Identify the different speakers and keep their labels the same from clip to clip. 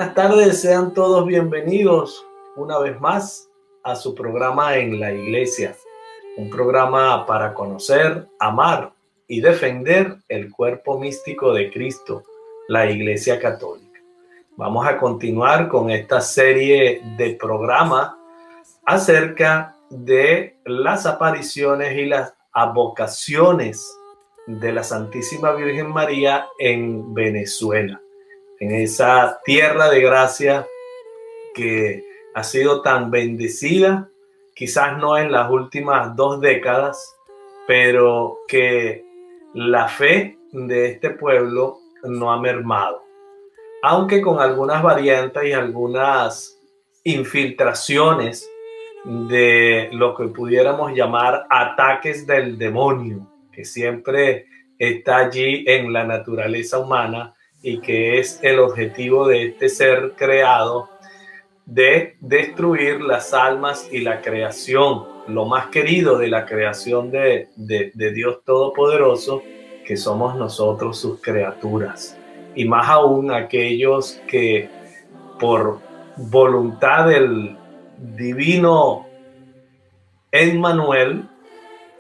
Speaker 1: Buenas tardes, sean todos bienvenidos una vez más a su programa En la Iglesia, un programa para conocer, amar y defender el cuerpo místico de Cristo, la Iglesia Católica. Vamos a continuar con esta serie de programas acerca de las apariciones y las advocaciones de la Santísima Virgen María en Venezuela, en esa tierra de gracia que ha sido tan bendecida, quizás no en las últimas 2 décadas, pero que la fe de este pueblo no ha mermado, aunque con algunas variantes y algunas infiltraciones de lo que pudiéramos llamar ataques del demonio, que siempre está allí en la naturaleza humana y que es el objetivo de este ser creado, de destruir las almas y la creación, lo más querido de la creación de Dios Todopoderoso, que somos nosotros sus criaturas, y más aún aquellos que por voluntad del divino Emmanuel,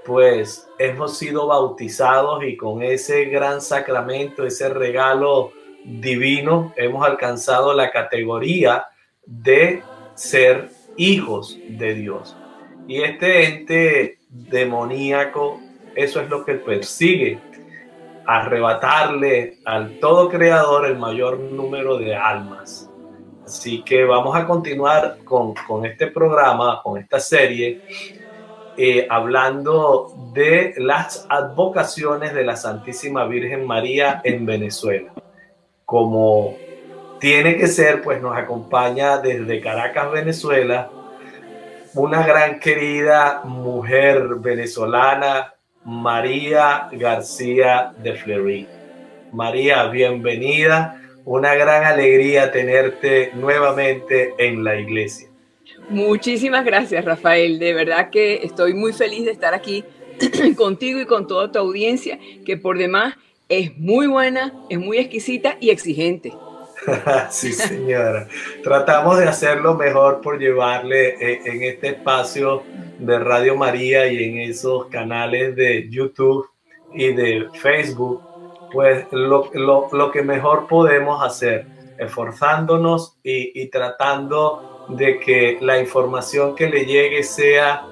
Speaker 1: pues hemos sido bautizados y con ese gran sacramento, ese regalo divino, hemos alcanzado la categoría de ser hijos de Dios. Y este ente demoníaco, eso es lo que persigue, arrebatarle al todo creador el mayor número de almas. Así que vamos a continuar con este programa, con esta serie, hablando de las advocaciones de la Santísima Virgen María en Venezuela. Como tiene que ser, pues nos acompaña desde Caracas, Venezuela, una gran querida mujer venezolana, María García de Fleury. María, bienvenida. Una gran alegría tenerte nuevamente en la iglesia.
Speaker 2: Muchísimas gracias, Rafael. De verdad que estoy muy feliz de estar aquí contigo y con toda tu audiencia, que por demás es muy buena, es muy exquisita y exigente.
Speaker 1: Sí, señora. Tratamos de hacerlo mejor por llevarle en este espacio de Radio María y en esos canales de YouTube y de Facebook, pues lo que mejor podemos hacer, esforzándonos y tratando de que la información que le llegue sea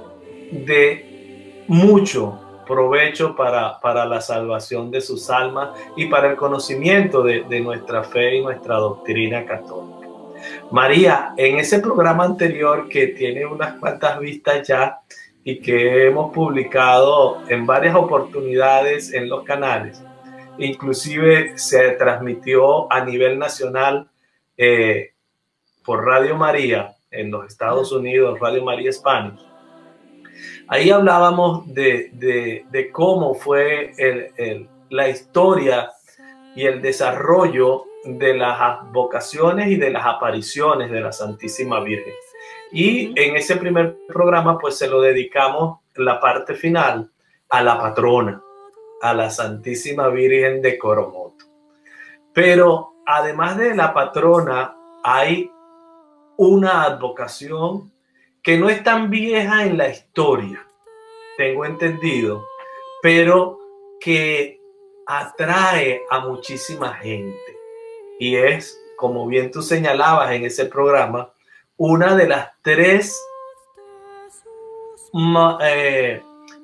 Speaker 1: de mucho provecho para la salvación de sus almas y para el conocimiento de nuestra fe y nuestra doctrina católica. María, en ese programa anterior que tiene unas cuantas vistas ya y que hemos publicado en varias oportunidades en los canales, inclusive se transmitió a nivel nacional por Radio María en los Estados Unidos, Radio María Spanish. Ahí hablábamos de cómo fue la historia y el desarrollo de las vocaciones y de las apariciones de la Santísima Virgen. Y en ese primer programa pues se lo dedicamos la parte final a la patrona, a la Santísima Virgen de Coromoto. Pero además de la patrona hay una advocación que no es tan vieja en la historia, tengo entendido, pero que atrae a muchísima gente. Y es, como bien tú señalabas en ese programa, una de las 3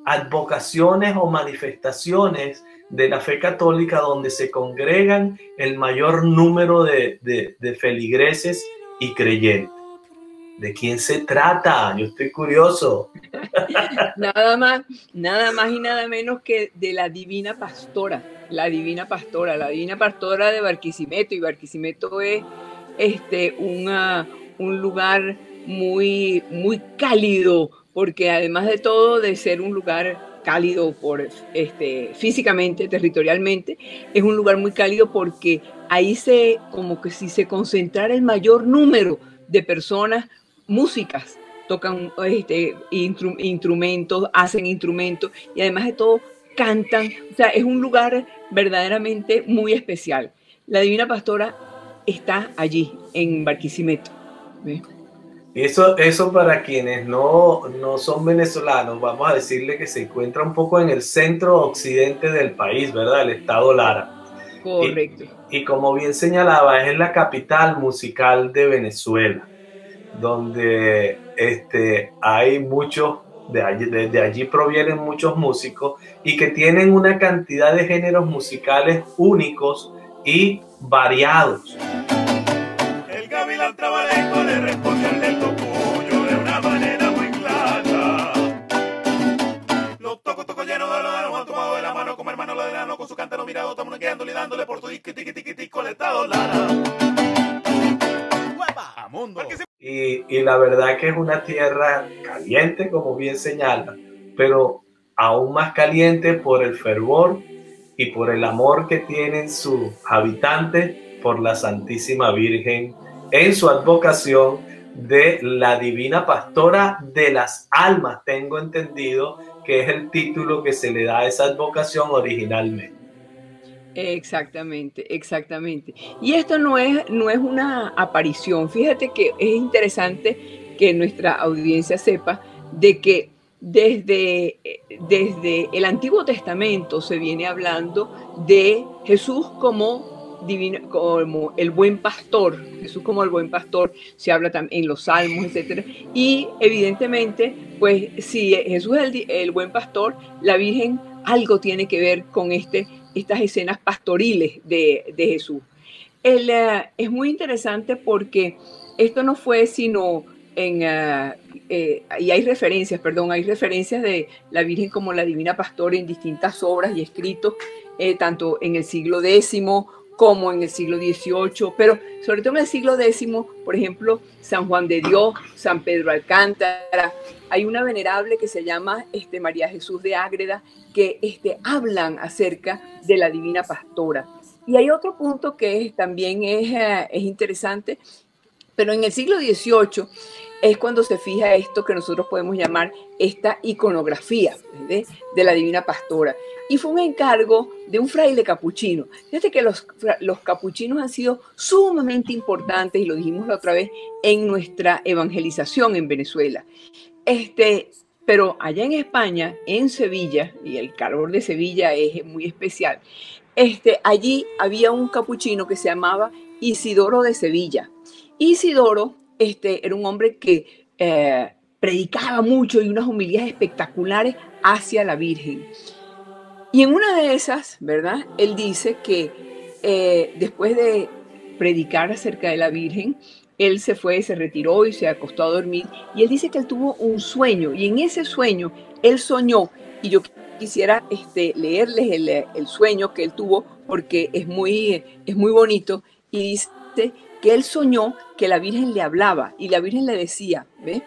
Speaker 1: advocaciones o manifestaciones de la fe católica donde se congregan el mayor número de feligreses y creyentes. ¿De quién se trata? Yo estoy curioso.
Speaker 2: Nada más y nada menos que de la Divina Pastora, la Divina Pastora de Barquisimeto. Y Barquisimeto es un lugar muy, muy cálido, porque además de todo de ser un lugar cálido físicamente, territorialmente, es un lugar muy cálido porque ahí como que si se concentrara el mayor número de personas, músicas, tocan instrumentos, hacen instrumentos y además de todo cantan. O sea, es un lugar verdaderamente muy especial. La Divina Pastora está allí, en Barquisimeto. ¿Ves?
Speaker 1: Eso para quienes no son venezolanos, vamos a decirle que se encuentra un poco en el centro occidente del país, ¿verdad? El estado Lara.
Speaker 2: Correcto.
Speaker 1: Y como bien señalaba, es la capital musical de Venezuela, donde hay muchos, de allí provienen muchos músicos y que tienen una cantidad de géneros musicales únicos y variados.
Speaker 3: El gavilán trabalengo le respondió al del tocuyo de una manera muy clara. Los tocos llenos de los han tomado de la mano como hermano lo de lano, con su cántaro mirado, estamos guiándole y dándole por tu tiqui tiqui tiqui tiqui coletado Lara. A mundo.
Speaker 1: Y la verdad que es una tierra caliente, como bien señala, pero aún más caliente por el fervor y por el amor que tienen sus habitantes por la Santísima Virgen en su advocación de la Divina Pastora de las Almas. Tengo entendido que es el título que se le da a esa advocación originalmente.
Speaker 2: Exactamente, exactamente. Y esto no es una aparición. Fíjate que es interesante que nuestra audiencia sepa de que desde el Antiguo Testamento se viene hablando de Jesús como divino, como el buen pastor. Jesús como el buen pastor se habla también en los Salmos, etcétera. Y evidentemente, pues si Jesús es el buen pastor, la Virgen algo tiene que ver con estas escenas pastoriles de Jesús. Es muy interesante porque esto no fue sino y hay referencias de la Virgen como la Divina Pastora en distintas obras y escritos, tanto en el siglo X como en el siglo XVIII, pero sobre todo en el siglo X, por ejemplo, San Juan de Dios, San Pedro Alcántara. Hay una venerable que se llama María Jesús de Ágreda, que hablan acerca de la Divina Pastora. Y hay otro punto que también es interesante, pero en el siglo XVIII es cuando se fija esto que nosotros podemos llamar esta iconografía de la Divina Pastora. Y fue un encargo de un fraile capuchino. Fíjate que los capuchinos han sido sumamente importantes, y lo dijimos la otra vez, en nuestra evangelización en Venezuela. Pero allá en España, en Sevilla, y el calor de Sevilla es muy especial, allí había un capuchino que se llamaba Isidoro de Sevilla. Isidoro era un hombre que predicaba mucho y unas homilías espectaculares hacia la Virgen. Y en una de esas, ¿verdad? Él dice que después de predicar acerca de la Virgen, él se retiró y se acostó a dormir. Y él dice que él tuvo un sueño, y en ese sueño él soñó, y yo quisiera leerles el sueño que él tuvo, porque es muy bonito. Y dice que él soñó que la Virgen le hablaba, y la Virgen le decía, ¿ve?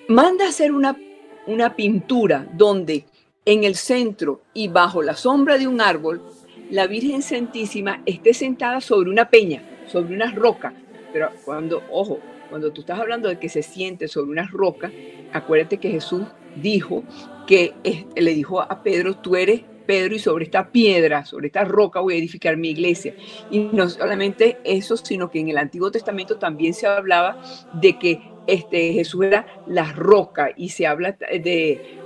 Speaker 2: Manda a hacer una pintura donde en el centro y bajo la sombra de un árbol, la Virgen Santísima esté sentada sobre una peña, sobre una roca. Pero cuando tú estás hablando de que se siente sobre una roca, acuérdate que Jesús dijo que le dijo a Pedro: tú eres Pedro, y sobre esta piedra, sobre esta roca voy a edificar mi iglesia. Y no solamente eso, sino que en el Antiguo Testamento también se hablaba de que Jesús era la roca, y se habla de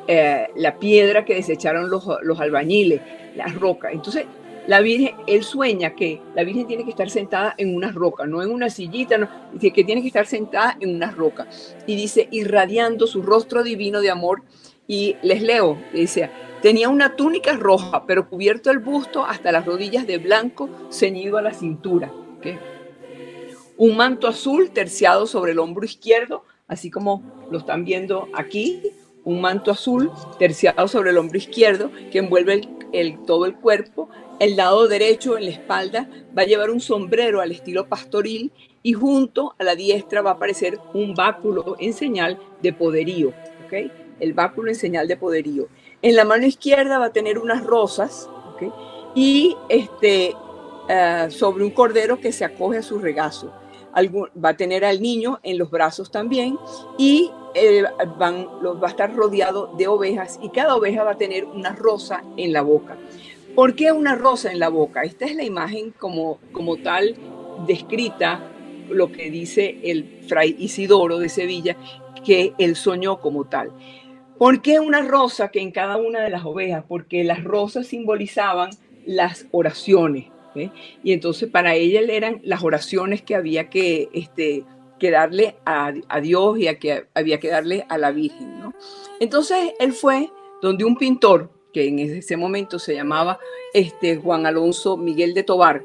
Speaker 2: la piedra que desecharon los albañiles, la roca. Entonces la Virgen, él sueña que la Virgen tiene que estar sentada en una roca, no en una sillita, no, dice que tiene que estar sentada en una roca. Y dice, irradiando su rostro divino de amor. Y les leo, dice: tenía una túnica roja, pero cubierto el busto hasta las rodillas de blanco, ceñido a la cintura. ¿Okay? Un manto azul terciado sobre el hombro izquierdo, así como lo están viendo aquí, un manto azul terciado sobre el hombro izquierdo que envuelve todo el cuerpo. El lado derecho, en la espalda, va a llevar un sombrero al estilo pastoril, y junto a la diestra va a aparecer un báculo en señal de poderío. ¿Okay? El báculo en señal de poderío. En la mano izquierda va a tener unas rosas, ¿okay? Y sobre un cordero que se acoge a su regazo. Va a tener al niño en los brazos también, y va a estar rodeado de ovejas, y cada oveja va a tener una rosa en la boca. ¿Por qué una rosa en la boca? Esta es la imagen como tal descrita, lo que dice el fray Isidoro de Sevilla, que él soñó como tal. ¿Por qué una rosa que en cada una de las ovejas? Porque las rosas simbolizaban las oraciones, ¿eh? Y entonces para ella eran las oraciones que había que darle a Dios y que había que darle a la Virgen, ¿no? Entonces él fue donde un pintor, que en ese momento se llamaba Juan Alonso Miguel de Tobar,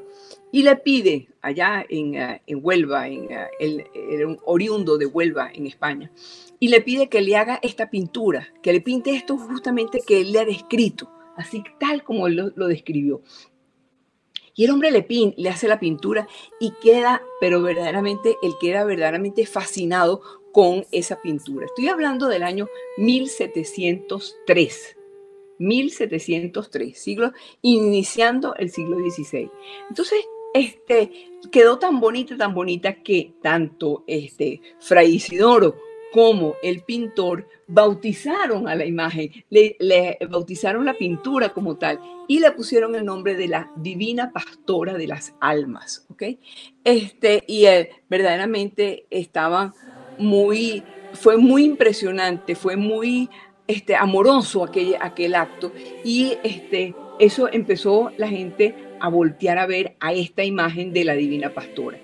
Speaker 2: y le pide allá en Huelva, él era un oriundo de Huelva en España, y le pide que le haga esta pintura, que le pinte esto justamente que él le ha descrito, así tal como él lo describió. Y el hombre le hace la pintura y queda, pero verdaderamente, él queda verdaderamente fascinado con esa pintura. Estoy hablando del año 1703. 1703, iniciando el siglo XVI. Entonces, quedó tan bonita que tanto Fray Isidoro como el pintor bautizaron a la imagen, le bautizaron la pintura como tal y le pusieron el nombre de la Divina Pastora de las Almas, ¿ok? Verdaderamente fue muy impresionante, fue muy amoroso aquel acto y eso empezó la gente a voltear a ver a esta imagen de la Divina Pastora.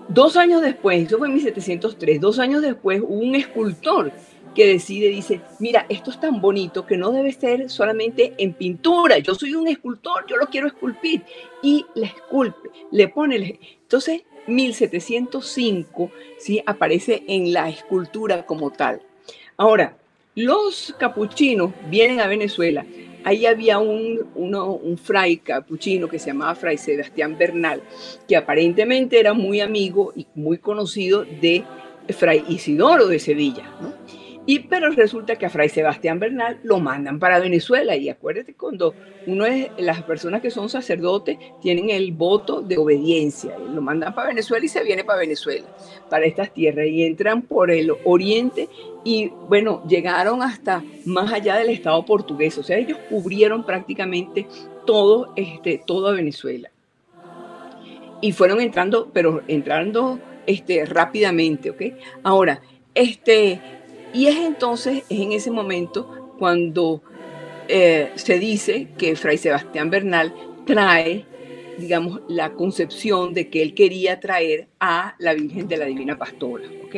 Speaker 2: 2 años después, eso fue en 1703, 2 años después hubo un escultor que dice, mira, esto es tan bonito que no debe ser solamente en pintura, yo soy un escultor, yo lo quiero esculpir, y le esculpe, le pone, entonces 1705, ¿sí? Aparece en la escultura como tal. Ahora, los capuchinos vienen a Venezuela. Ahí había un fray capuchino que se llamaba Fray Sebastián Bernal, que aparentemente era muy amigo y muy conocido de Fray Isidoro de Sevilla, ¿no? Pero resulta que a Fray Sebastián Bernal lo mandan para Venezuela. Y acuérdate, cuando las personas que son sacerdotes tienen el voto de obediencia, lo mandan para Venezuela y se viene para Venezuela, para estas tierras, y entran por el oriente y bueno, llegaron hasta más allá del estado portugués. O sea, ellos cubrieron prácticamente toda Venezuela y fueron entrando, pero entrando rápidamente, ¿ok? Ahora, y es en ese momento cuando se dice que Fray Sebastián Bernal trae, digamos, la concepción de que él quería traer a la Virgen de la Divina Pastora, ¿ok?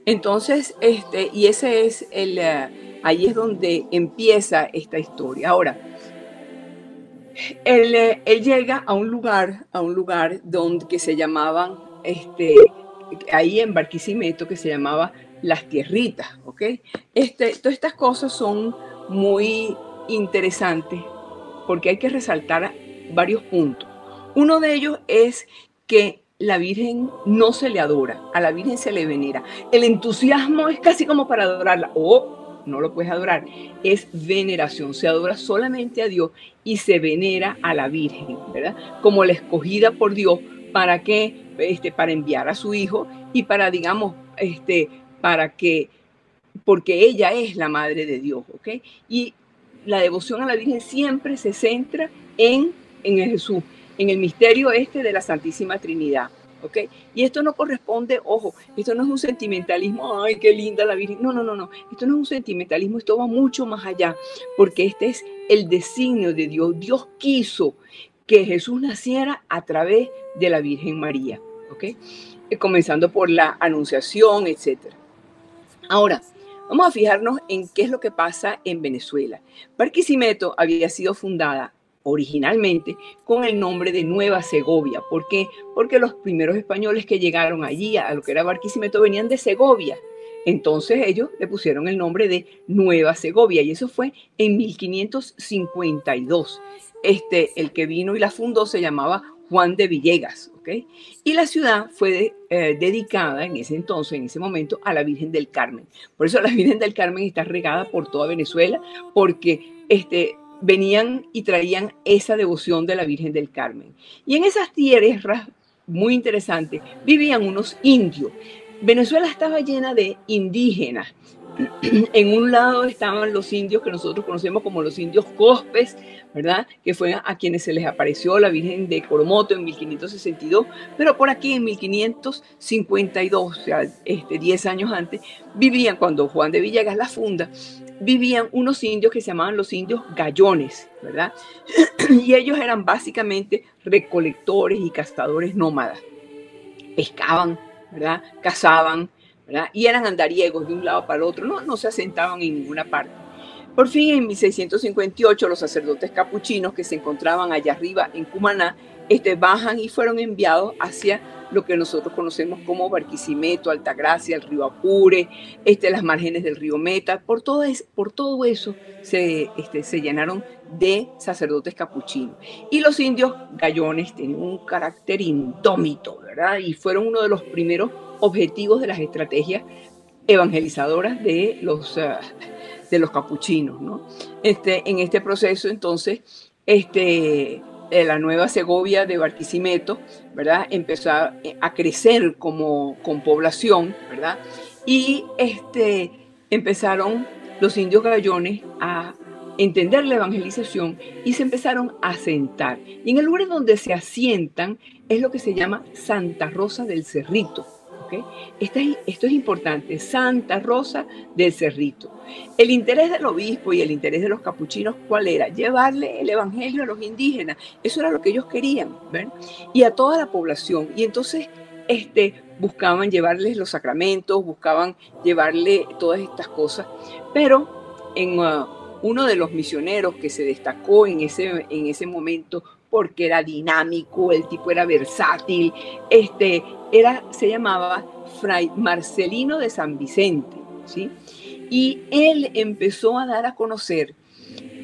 Speaker 2: Entonces, y ese es ahí es donde empieza esta historia. Ahora, él llega a un lugar que se llamaban, ahí en Barquisimeto, que se llamaba Las Tierritas, ¿ok? Todas estas cosas son muy interesantes porque hay que resaltar varios puntos. Uno de ellos es que la Virgen no se le adora, a la Virgen se le venera. El entusiasmo es casi como para adorarla, o no lo puedes adorar, es veneración, se adora solamente a Dios y se venera a la Virgen, ¿verdad? Como la escogida por Dios, ¿para qué? Para enviar a su Hijo y para, digamos, porque ella es la Madre de Dios, ¿ok? Y la devoción a la Virgen siempre se centra en Jesús, en el misterio de la Santísima Trinidad, ¿ok? Y esto no corresponde, ojo, esto no es un sentimentalismo, ay, qué linda la Virgen, no, esto no es un sentimentalismo, esto va mucho más allá, porque este es el designio de Dios. Dios quiso que Jesús naciera a través de la Virgen María, ¿ok? Comenzando por la Anunciación, etc. Ahora, vamos a fijarnos en qué es lo que pasa en Venezuela. Barquisimeto había sido fundada originalmente con el nombre de Nueva Segovia. ¿Por qué? Porque los primeros españoles que llegaron allí a lo que era Barquisimeto venían de Segovia. Entonces ellos le pusieron el nombre de Nueva Segovia y eso fue en 1552. El que vino y la fundó se llamaba Juan de Villegas, ¿ok? Y la ciudad fue dedicada en ese entonces, en ese momento, a la Virgen del Carmen. Por eso la Virgen del Carmen está regada por toda Venezuela, porque venían y traían esa devoción de la Virgen del Carmen. Y en esas tierras, muy interesantes, vivían unos indios. Venezuela estaba llena de indígenas. En un lado estaban los indios que nosotros conocemos como los indios Cospes, ¿verdad? Que fue a quienes se les apareció la Virgen de Coromoto en 1562, pero por aquí en 1552, o sea, 10 años antes, vivían, cuando Juan de Villegas la funda, vivían unos indios que se llamaban los indios Gallones, ¿verdad? Y ellos eran básicamente recolectores y cazadores nómadas. Pescaban, ¿verdad? Cazaban, ¿verdad? Y eran andariegos de un lado para el otro, no se asentaban en ninguna parte. Por fin, en 1658, los sacerdotes capuchinos que se encontraban allá arriba en Cumaná, bajan y fueron enviados hacia lo que nosotros conocemos como Barquisimeto, Altagracia, el río Apure, las márgenes del río Meta. Por todo eso se llenaron de sacerdotes capuchinos. Y los indios Gallones tienen un carácter indómito, ¿verdad? Y fueron uno de los primeros objetivos de las estrategias evangelizadoras de los capuchinos, ¿no? En este proceso, entonces, la Nueva Segovia de Barquisimeto, ¿verdad? Empezó a crecer con población, ¿verdad? Y empezaron los indios Gallones a entender la evangelización y se empezaron a asentar. Y en el lugar donde se asientan es lo que se llama Santa Rosa del Cerrito. ¿Okay? Esto es importante, Santa Rosa del Cerrito. El interés del obispo y el interés de los capuchinos, ¿cuál era? Llevarle el evangelio a los indígenas. Eso era lo que ellos querían, ¿ven? Y a toda la población. Y entonces buscaban llevarles los sacramentos, buscaban llevarle todas estas cosas. Pero uno de los misioneros que se destacó en ese momento, porque era dinámico, el tipo era versátil, se llamaba Fray Marcelino de San Vicente, ¿sí? Y él empezó a dar a conocer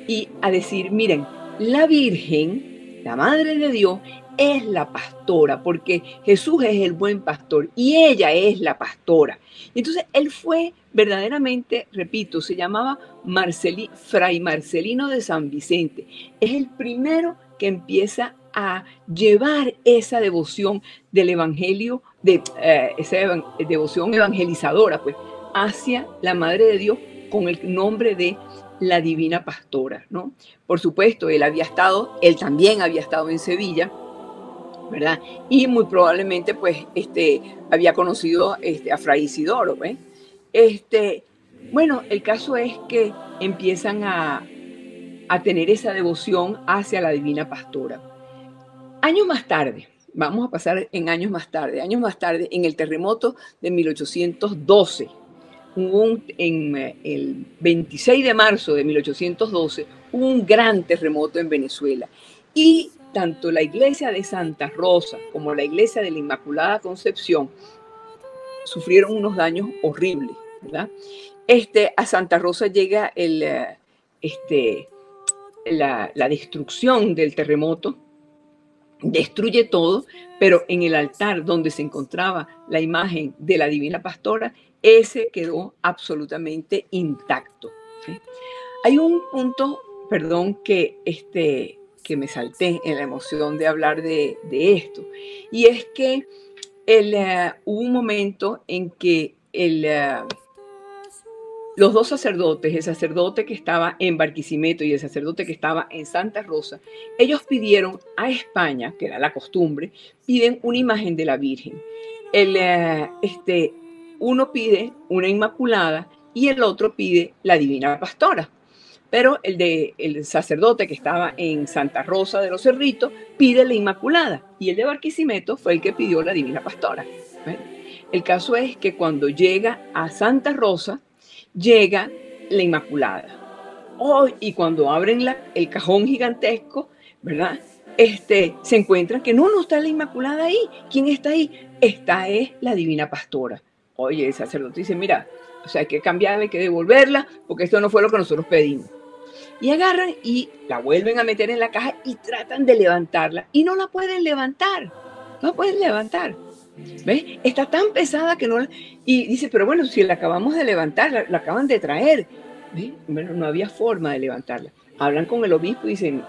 Speaker 2: y a decir, miren, la Virgen, la Madre de Dios, es la pastora, porque Jesús es el buen pastor y ella es la pastora. Entonces él fue verdaderamente, repito, se llamaba Fray Marcelino de San Vicente. Es el primero que empieza a llevar esa devoción del evangelio, esa devoción evangelizadora, pues, hacia la Madre de Dios con el nombre de la Divina Pastora, ¿no? Por supuesto, él también había estado en Sevilla, ¿verdad? Y muy probablemente, pues, había conocido a Fray Isidoro, ¿eh? Bueno, el caso es que empiezan a tener esa devoción hacia la Divina Pastora. Años más tarde, vamos a pasar en años más tarde, en el terremoto de 1812, en el 26 de marzo de 1812, hubo un gran terremoto en Venezuela. Y tanto la iglesia de Santa Rosa como la iglesia de la Inmaculada Concepción sufrieron unos daños horribles, ¿verdad? A Santa Rosa llega la destrucción del terremoto, destruye todo, pero en el altar donde se encontraba la imagen de la Divina Pastora, ese quedó absolutamente intacto, ¿sí? Hay un punto, perdón, que me salté en la emoción de hablar de esto, y es que hubo un momento en que los dos sacerdotes, el sacerdote que estaba en Barquisimeto y el sacerdote que estaba en Santa Rosa, ellos pidieron a España, que era la costumbre, piden una imagen de la Virgen. Uno pide una Inmaculada y el otro pide la Divina Pastora. Pero el sacerdote que estaba en Santa Rosa de los Cerritos pide la Inmaculada y el de Barquisimeto fue el que pidió la Divina Pastora. Bueno, el caso es que cuando llega a Santa Rosa, llega la Inmaculada. Y cuando abren el cajón gigantesco, ¿verdad? Se encuentran que no está la Inmaculada ahí. ¿Quién está ahí? Esta es la Divina Pastora. Oye, el sacerdote dice, mira, o sea, hay que cambiarla, hay que devolverla, porque esto no fue lo que nosotros pedimos. Y agarran y la vuelven a meter en la caja y tratan de levantarla. Y no la pueden levantar. No la pueden levantar. ¿Ves? Está tan pesada que no... Y dice, pero bueno, si la acabamos de levantar, la acaban de traer. ¿Ves? Bueno, no había forma de levantarla. Hablan con el obispo y dicen,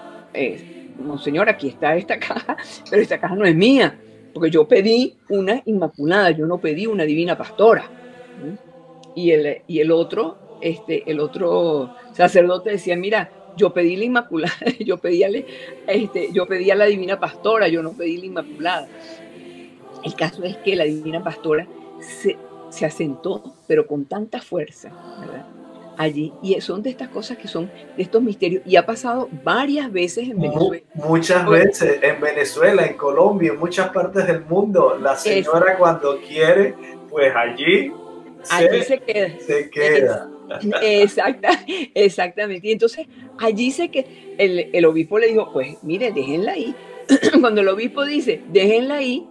Speaker 2: monseñor, aquí está esta caja, pero esta caja no es mía, porque yo pedí una Inmaculada, yo no pedí una Divina Pastora. y el otro sacerdote decía, mira, yo pedí la Inmaculada, yo pedía a la Divina Pastora, yo no pedí la Inmaculada. El caso es que la Divina Pastora se asentó, pero con tanta fuerza, ¿verdad? Allí, y son de estas cosas que son de estos misterios, y ha pasado varias veces en Venezuela.
Speaker 1: Muchas veces en Venezuela, en Colombia, en muchas partes del mundo, la señora cuando quiere, pues allí se queda.
Speaker 2: Exactamente. Y entonces allí el obispo le dijo, pues mire, déjenla ahí. Cuando el obispo dice, déjenla ahí,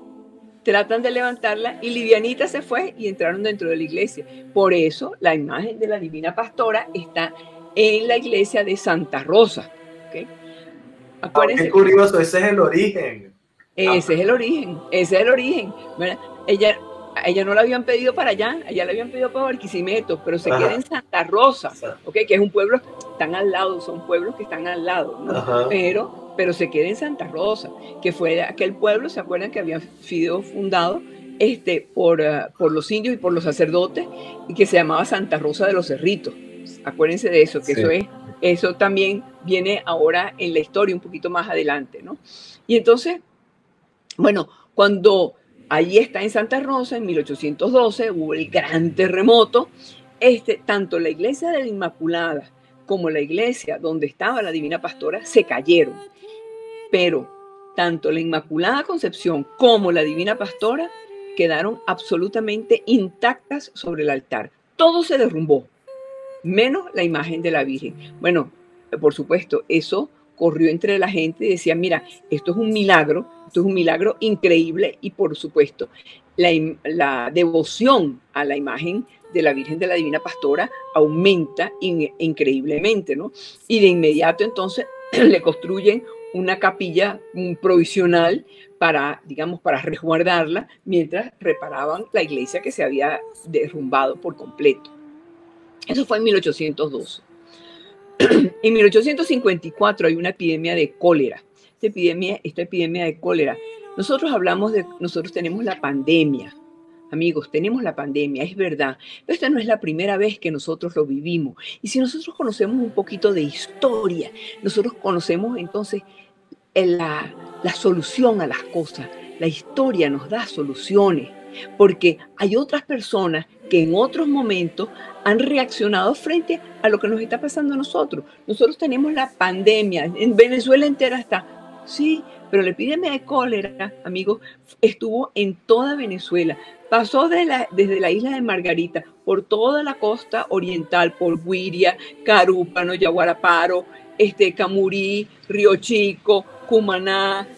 Speaker 2: tratan de levantarla y livianita se fue y entraron dentro de la iglesia. Por eso la imagen de la Divina Pastora está en la iglesia de Santa Rosa. ¿Okay?
Speaker 1: Qué curioso, ese es el origen.
Speaker 2: Ese es el origen. ¿Verdad? Ella no la habían pedido para allá, ella la habían pedido para Barquisimeto, pero se queda en Santa Rosa, ¿okay? Que es un pueblo, están al lado, son pueblos que están al lado, ¿no? Pero se queda en Santa Rosa, que fue aquel pueblo, ¿se acuerdan? Que había sido fundado por los indios y por los sacerdotes, y que se llamaba Santa Rosa de los Cerritos. Acuérdense de eso, que eso también viene ahora en la historia un poquito más adelante, ¿no? Y entonces, bueno, cuando allí está en Santa Rosa, en 1812, hubo el gran terremoto, tanto la iglesia de la Inmaculada como la iglesia donde estaba la Divina Pastora se cayeron, pero tanto la Inmaculada Concepción como la Divina Pastora quedaron absolutamente intactas sobre el altar. Todo se derrumbó, menos la imagen de la Virgen. Bueno, por supuesto, eso corrió entre la gente y decía, mira, esto es un milagro increíble, y por supuesto, la devoción a la imagen de la Virgen de la Divina Pastora aumenta increíblemente, ¿no? Y de inmediato entonces le construyen una capilla provisional para resguardarla mientras reparaban la iglesia que se había derrumbado por completo. Eso fue en 1812. En 1854 hay una epidemia de cólera. Esta epidemia de cólera. Nosotros tenemos la pandemia. Amigos, tenemos la pandemia, es verdad, pero esta no es la primera vez que nosotros lo vivimos. Y si nosotros conocemos un poquito de historia, nosotros conocemos entonces la solución a las cosas. La historia nos da soluciones, porque hay otras personas que en otros momentos han reaccionado frente a lo que nos está pasando a nosotros. Nosotros tenemos la pandemia, en Venezuela entera está, sí, pero la epidemia de cólera, amigos, estuvo en toda Venezuela. Pasó desde la isla de Margarita, por toda la costa oriental, por Guiria, Carúpano, Yaguaraparo, Camurí, Río Chico, Cumaná,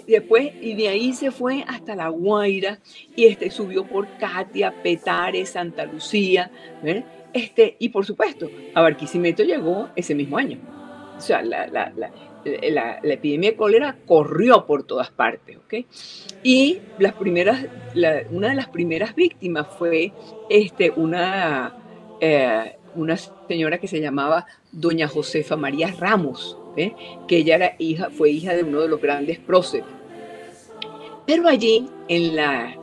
Speaker 2: después, y de ahí se fue hasta La Guaira, y subió por Catia, Petare, Santa Lucía, ¿ver? Y por supuesto, a Barquisimeto llegó ese mismo año. O sea, la epidemia de cólera corrió por todas partes, ¿ok? Y una de las primeras víctimas fue una señora que se llamaba doña Josefa María Ramos, que ella fue hija de uno de los grandes próceres. Pero allí, en la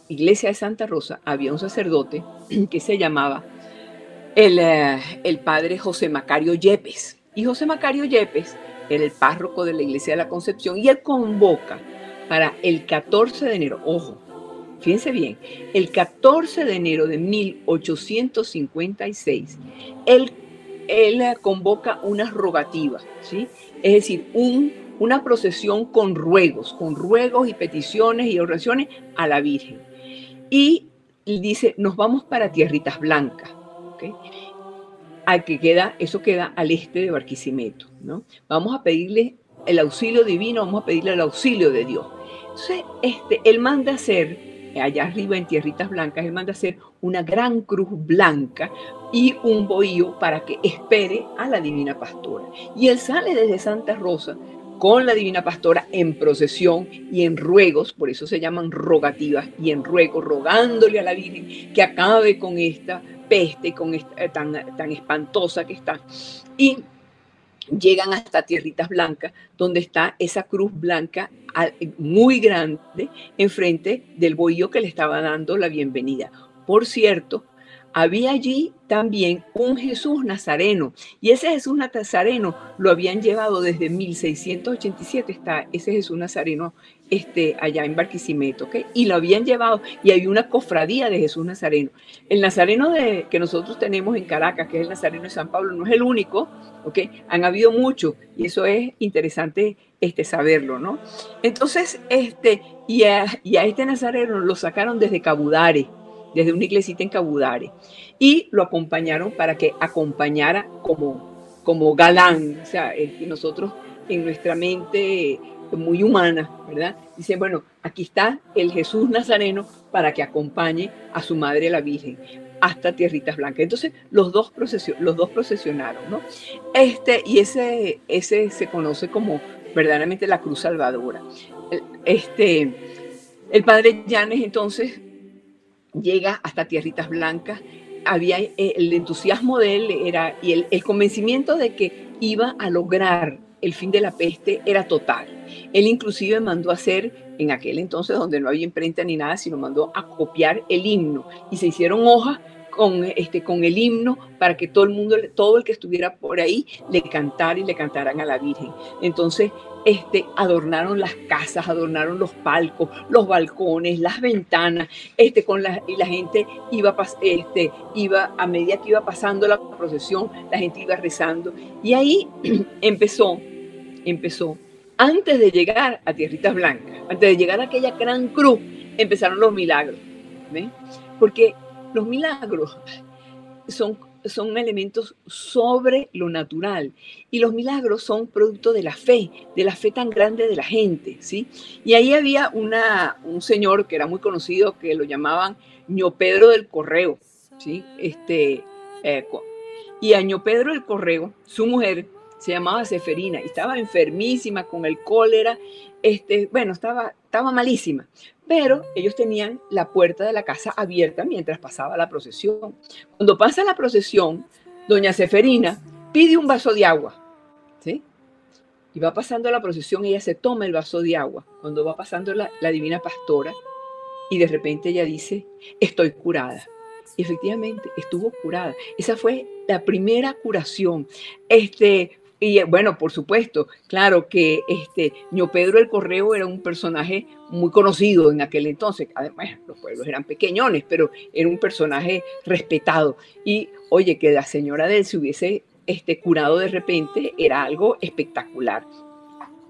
Speaker 2: iglesia de Santa Rosa, había un sacerdote que se llamaba el padre José Macario Yepes. Y José Macario Yepes era el párroco de la iglesia de la Concepción, y él convoca para el 14 de enero, ojo, fíjense bien, el 14 de enero de 1856, él convoca una rogativa, ¿sí? Es decir, una procesión con ruegos y peticiones y oraciones a la Virgen. Y dice, nos vamos para Tierritas Blancas, ¿okay? Eso queda al este de Barquisimeto, ¿no? Vamos a pedirle el auxilio divino, vamos a pedirle el auxilio de Dios. Entonces, él manda hacer, allá arriba en Tierritas Blancas, él manda hacer una gran cruz blanca y un bohío para que espere a la Divina Pastora. Y él sale desde Santa Rosa con la Divina Pastora en procesión y en ruegos, por eso se llaman rogativas, y en ruegos, rogándole a la Virgen que acabe con esta peste tan espantosa que está. Y llegan hasta Tierritas Blancas, donde está esa cruz blanca muy grande enfrente del bohío que le estaba dando la bienvenida. Por cierto, había allí también un Jesús Nazareno, y ese Jesús Nazareno lo habían llevado desde 1687, está ese Jesús Nazareno allá en Barquisimeto, ¿ok? Y lo habían llevado, y hay una cofradía de Jesús Nazareno. El Nazareno que nosotros tenemos en Caracas, que es el Nazareno de San Pablo, no es el único, ¿ok? Han habido muchos, y eso es interesante saberlo, ¿no? Entonces, y a este Nazareno lo sacaron desde Cabudare, desde una iglesita en Cabudare, y lo acompañaron para que acompañara como galán. O sea, nosotros en nuestra mente muy humana, ¿verdad? Dicen, bueno, aquí está el Jesús Nazareno para que acompañe a su madre la Virgen hasta Tierritas Blancas. Entonces los dos procesionaron, ¿no? Y ese se conoce como verdaderamente la Cruz Salvadora. El padre Llanes entonces llega hasta Tierritas Blancas. Había el entusiasmo de él y el convencimiento de que iba a lograr el fin de la peste era total. Él inclusive mandó a hacer, en aquel entonces donde no había imprenta ni nada, sino mandó a copiar el himno, y se hicieron hojas con el himno para que todo el que estuviera por ahí le cantara y le cantaran a la Virgen. Entonces adornaron las casas, adornaron los palcos, los balcones, las ventanas, y la gente iba a medida que iba pasando la procesión, la gente iba rezando, y ahí empezó, antes de llegar a Tierritas Blancas, antes de llegar a aquella gran cruz, empezaron los milagros, ¿ven? Porque los milagros son elementos sobre lo natural, y los milagros son producto de la fe tan grande de la gente, ¿sí? Y ahí había un señor que era muy conocido, que lo llamaban Ño Pedro del Correo, ¿sí? Y a Ño Pedro del Correo, su mujer se llamaba Seferina, y estaba enfermísima con el cólera, estaba malísima. Pero ellos tenían la puerta de la casa abierta mientras pasaba la procesión. Cuando pasa la procesión, doña Seferina pide un vaso de agua, ¿sí? Y va pasando la procesión, ella se toma el vaso de agua. Cuando va pasando la Divina Pastora, y de repente ella dice, estoy curada. Y efectivamente estuvo curada. Esa fue la primera curación. Y bueno, por supuesto, claro que Ño Pedro el Correo era un personaje muy conocido en aquel entonces. Además, los pueblos eran pequeñones, pero era un personaje respetado. Y oye, que la señora de él se hubiese curado de repente era algo espectacular.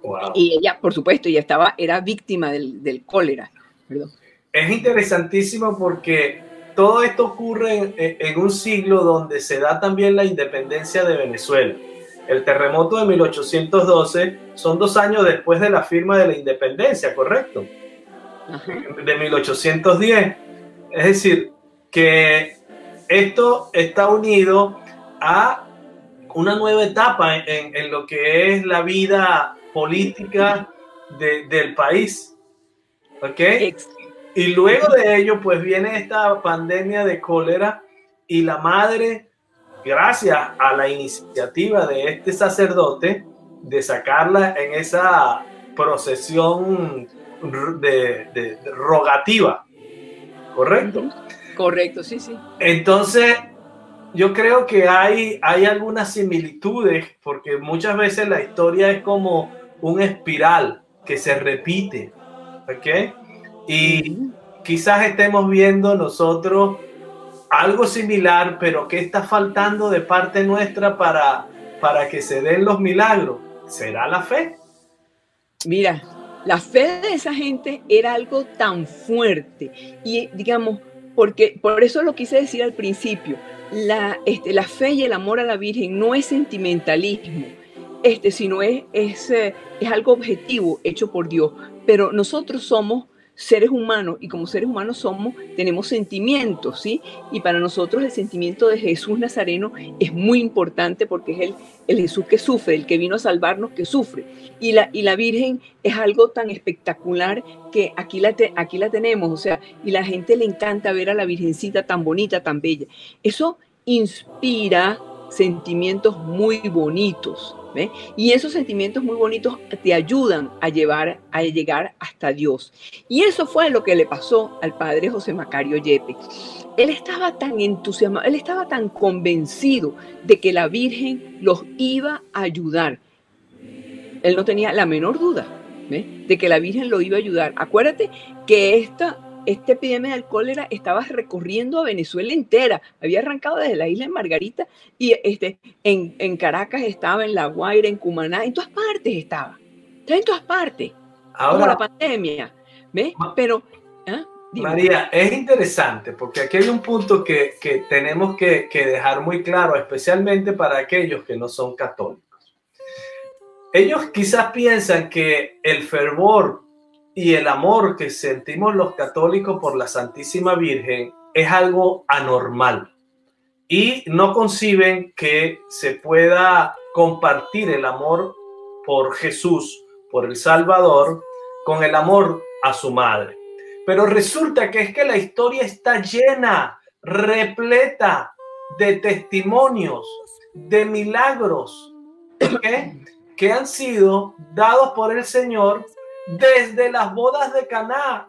Speaker 2: Wow. Y ella, por supuesto, era víctima del cólera. Perdón.
Speaker 1: Es interesantísimo porque todo esto ocurre en un siglo donde se da también la independencia de Venezuela. El terremoto de 1812 son 2 años después de la firma de la independencia, ¿correcto? Ajá. De 1810. Es decir, que esto está unido a una nueva etapa en lo que es la vida política del país. ¿Ok? Y luego de ello, pues viene esta pandemia de cólera, y la madre, gracias a la iniciativa de este sacerdote de sacarla en esa procesión de rogativa, ¿correcto?
Speaker 2: Correcto, sí, sí.
Speaker 1: Entonces, yo creo que hay algunas similitudes, porque muchas veces la historia es como un espiral que se repite, ¿ok? Y quizás estemos viendo nosotros algo similar, pero ¿qué está faltando de parte nuestra para que se den los milagros? ¿Será la fe?
Speaker 2: Mira, la fe de esa gente era algo tan fuerte, y digamos, porque por eso lo quise decir al principio, la fe y el amor a la Virgen no es sentimentalismo, sino es algo objetivo hecho por Dios. Pero nosotros somos seres humanos, y como seres humanos tenemos sentimientos, ¿sí? Y para nosotros el sentimiento de Jesús Nazareno es muy importante, porque es el Jesús que sufre, el que vino a salvarnos, que sufre. Y la Virgen es algo tan espectacular que aquí la tenemos, o sea, y la gente le encanta ver a la Virgencita tan bonita, tan bella. Eso inspira sentimientos muy bonitos, ¿Ve? Y esos sentimientos muy bonitos te ayudan a llegar hasta Dios. Y eso fue lo que le pasó al padre José Macario Yepes. Él estaba tan entusiasmado, él estaba tan convencido de que la Virgen los iba a ayudar. Él no tenía la menor duda, ¿ve?, de que la Virgen lo iba a ayudar. Acuérdate que esta epidemia del cólera estaba recorriendo a Venezuela entera. Había arrancado desde la isla de Margarita y en Caracas estaba, en La Guaira, en Cumaná, en todas partes estaba. Está en todas partes.
Speaker 1: Ahora,
Speaker 2: como la pandemia, ¿ves? Pero,
Speaker 1: María, es interesante porque aquí hay un punto que tenemos que dejar muy claro, especialmente para aquellos que no son católicos. Ellos quizás piensan que el fervor y el amor que sentimos los católicos por la Santísima Virgen es algo anormal y no conciben que se pueda compartir el amor por Jesús, por el Salvador, con el amor a su madre. Pero resulta que es que la historia está llena, repleta de testimonios, de milagros, ¿okay?, que han sido dados por el Señor desde las bodas de Caná,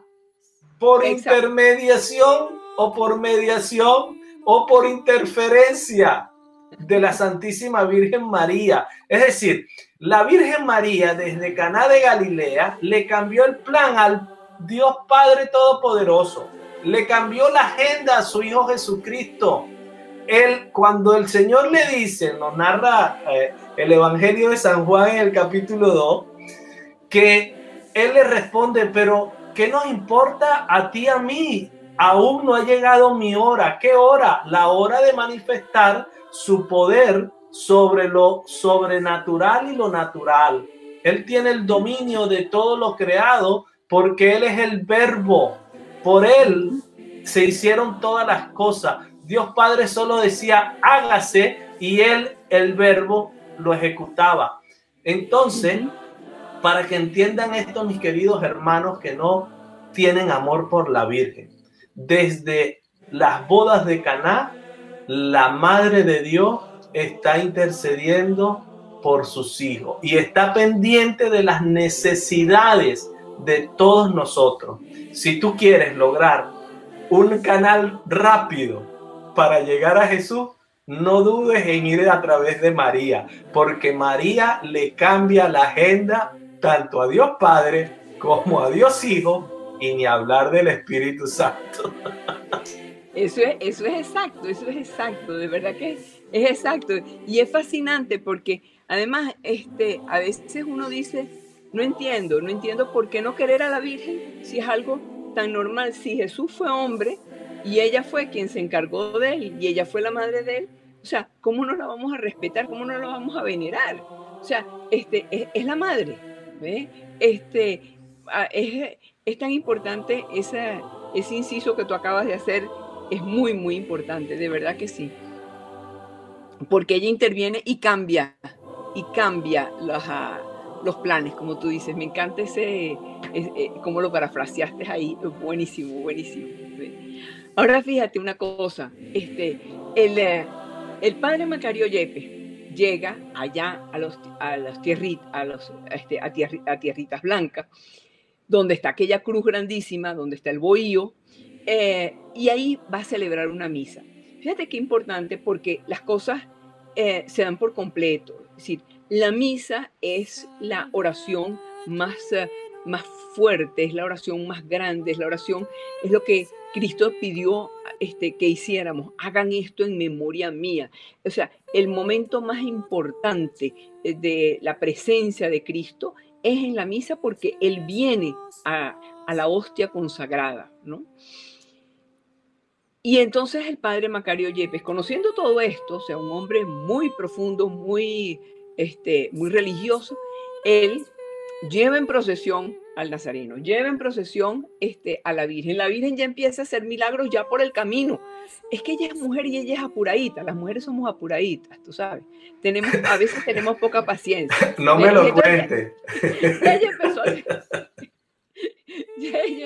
Speaker 1: por intermediación o por mediación o por interferencia de la Santísima Virgen María. Es decir, la Virgen María desde Caná de Galilea le cambió el plan al Dios Padre Todopoderoso, le cambió la agenda a su Hijo Jesucristo. Cuando el Señor le dice, nos narra el Evangelio de San Juan en el capítulo 2, que Él le responde, pero ¿qué nos importa a ti, a mí? Aún no ha llegado mi hora. ¿Qué hora? La hora de manifestar su poder sobre lo sobrenatural y lo natural. Él tiene el dominio de todo lo creado porque Él es el Verbo. Por Él se hicieron todas las cosas. Dios Padre solo decía hágase y Él, el Verbo, lo ejecutaba. Entonces, para que entiendan esto, mis queridos hermanos que no tienen amor por la Virgen, desde las bodas de Caná, la Madre de Dios está intercediendo por sus hijos y está pendiente de las necesidades de todos nosotros. Si tú quieres lograr un canal rápido para llegar a Jesús, no dudes en ir a través de María, porque María le cambia la agenda tanto a Dios Padre como a Dios Hijo, y ni hablar del Espíritu Santo.
Speaker 2: Eso es exacto, de verdad que es exacto. Y es fascinante porque además a veces uno dice, no entiendo por qué no querer a la Virgen si es algo tan normal. Si Jesús fue hombre y ella fue quien se encargó de él y ella fue la madre de él, o sea, ¿cómo no la vamos a respetar? ¿Cómo no la vamos a venerar? O sea, es la madre, ¿ve? Es tan importante ese inciso que tú acabas de hacer, es muy, muy importante, de verdad que sí. Porque ella interviene y cambia los planes, como tú dices. Me encanta cómo lo parafraseaste ahí, buenísimo. Ahora fíjate una cosa, el padre Macario Yepes llega allá a Tierritas Blancas, donde está aquella cruz grandísima, donde está el bohío, y ahí va a celebrar una misa. Fíjate qué importante, porque las cosas se dan por completo. Es decir, la misa es la oración más fuerte, es la oración más grande, es lo que Cristo pidió que hiciéramos. Hagan esto en memoria mía. O sea, el momento más importante de la presencia de Cristo es en la misa, porque Él viene a la hostia consagrada, ¿no? Y entonces el padre Macario Yepes, conociendo todo esto, o sea, un hombre muy profundo, muy religioso, él lleva en procesión al Nazareno, lleva en procesión a la Virgen. La Virgen ya empieza a hacer milagros ya por el camino. Es que ella es mujer y ella es apuradita. Las mujeres somos apuraditas, tú sabes. A veces tenemos poca paciencia.
Speaker 1: No me lo cuentes.
Speaker 2: Ella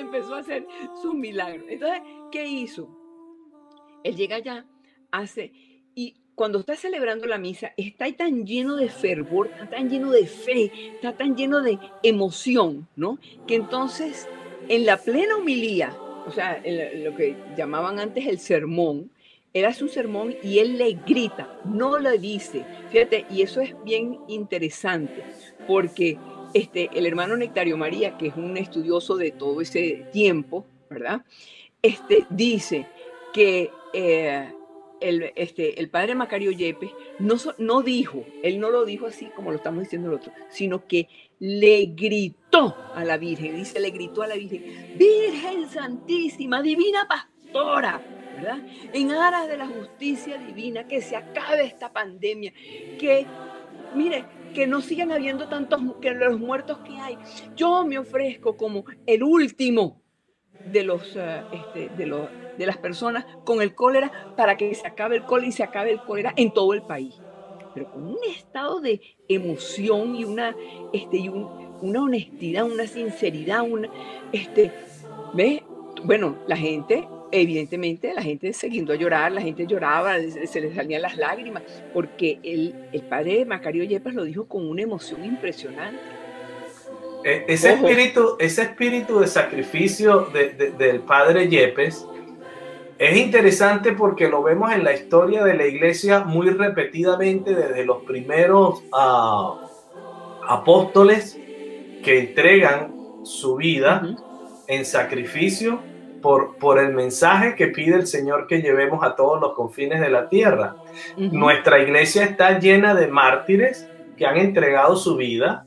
Speaker 2: empezó a hacer sus milagros. Entonces, ¿qué hizo? Él llega allá, y cuando está celebrando la misa, está tan lleno de fervor, está tan lleno de fe, está tan lleno de emoción, ¿no? Que entonces, en la plena homilía, o sea, lo que llamaban antes el sermón, él hace un sermón y él le grita, no le dice. Fíjate, y eso es bien interesante, porque el hermano Nectario María, que es un estudioso de todo ese tiempo, ¿verdad? Dice que el padre Macario Yepes no dijo, él no lo dijo así como lo estamos diciendo nosotros, sino que le gritó a la Virgen, dice, le gritó a la Virgen, Virgen Santísima, Divina Pastora, ¿verdad? En aras de la justicia divina, que se acabe esta pandemia, que, mire, que no sigan habiendo tantos, que los muertos que hay. Yo me ofrezco como el último de las personas con el cólera para que se acabe el cólera y se acabe el cólera en todo el país. Pero con un estado de emoción y una honestidad, una sinceridad, ¿ves? Bueno, la gente, evidentemente, la gente se guindó a llorar, la gente lloraba, se les salían las lágrimas, porque el padre Macario Yepes lo dijo con una emoción impresionante.
Speaker 1: Ese espíritu de sacrificio del padre Yepes es interesante porque lo vemos en la historia de la iglesia muy repetidamente desde los primeros apóstoles que entregan su vida en sacrificio por el mensaje que pide el Señor que llevemos a todos los confines de la tierra. Nuestra iglesia está llena de mártires que han entregado su vida